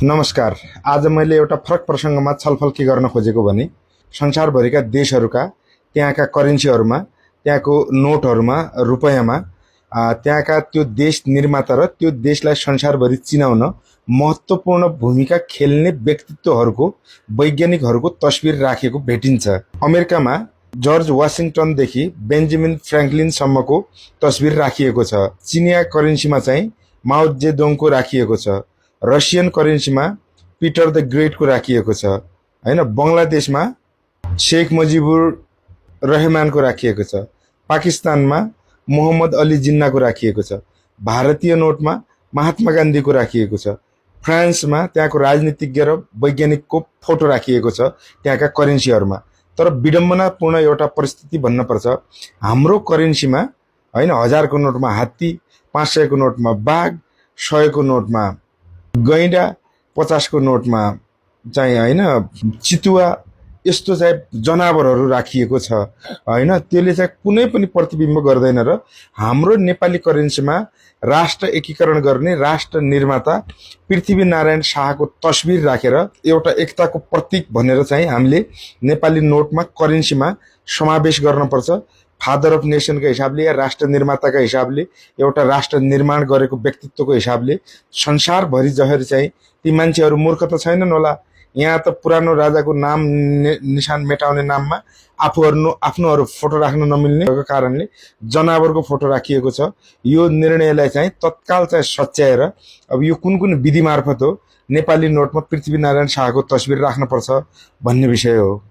नमस्कार। आज मैले एउटा फरक प्रसङ्गमा छलफल के गर्न खोजेको भने संसारभरिका देशहरूका त्यहाँका करेन्सीहरूमा, त्यहाँको नोटहरूमा, रुपैयाँमा त्यहाँका त्यो देश निर्माता र त्यो देशलाई संसारभरि चिनाउन महत्त्वपूर्ण भूमिका खेल्ने व्यक्तित्वहरूको, वैज्ञानिकहरूको तस्बिर राखेको भेटिन्छ। अमेरिकामा जर्ज वाशिङटनदेखि बेन्जामिन फ्र्याङ्कलिनसम्मको तस्बिर राखिएको छ। चिनिया करेन्सीमा चाहिँ माओ जेडोङको राखिएको छ। रसियन करेन्सीमा पिटर द ग्रेटको राखिएको छ हैन। बङ्गलादेशमा शेख मुजिबुर रहमानको राखिएको छ। पाकिस्तानमा मोहम्मद अली जिन्नाको राखिएको छ। भारतीय नोटमा महात्मा गान्धीको राखिएको छ। फ्रान्समा त्यहाँको राजनीतिज्ञ र वैज्ञानिकको फोटो राखिएको छ त्यहाँका करेन्सीहरूमा। तर विडम्बनापूर्ण एउटा परिस्थिति भन्नुपर्छ, हाम्रो करेन्सीमा हैन 1000 को नोटमा हात्ती, 500 को नोटमा बाघ, 100 को नोटमा गैंडा, 50 को नोटमा चाहिँ हैन चितुवा, यस्तो चाहिँ जनावरहरू राखिएको छ हैन। त्यसले चाहिँ कुनै पनि प्रतिबिम्ब गर्दैन र हाम्रो नेपाली करेन्सीमा राष्ट्र एकीकरण गर्ने राष्ट्र निर्माता पृथ्वीनारायण शाहको तस्बिर राखेर एउटा एकताको प्रतीक भनेर चाहिँ हामीले नेपाली नोटमा करेन्सीमा समावेश गर्नुपर्छ। फादर अफ नेसनको हिसाबले या राष्ट्र निर्माताका हिसाबले, एउटा राष्ट्र निर्माण गरेको व्यक्तित्वको हिसाबले संसारभरि जसरी चाहिँ ती मान्छेहरू मूर्ख त छैनन् होला। यहाँ त पुरानो राजाको नाम निशान मेटाउने नाममा आफ्नोहरू फोटो राख्न नमिल्ने कारणले जनावरको फोटो राखिएको छ। यो निर्णयलाई चाहिँ तत्काल चाहिँ सच्याएर अब यो कुन कुन विधि मार्फत हो नेपाली नोटमा पृथ्वीनारायण शाहको तस्बिर राख्नुपर्छ भन्ने विषय हो।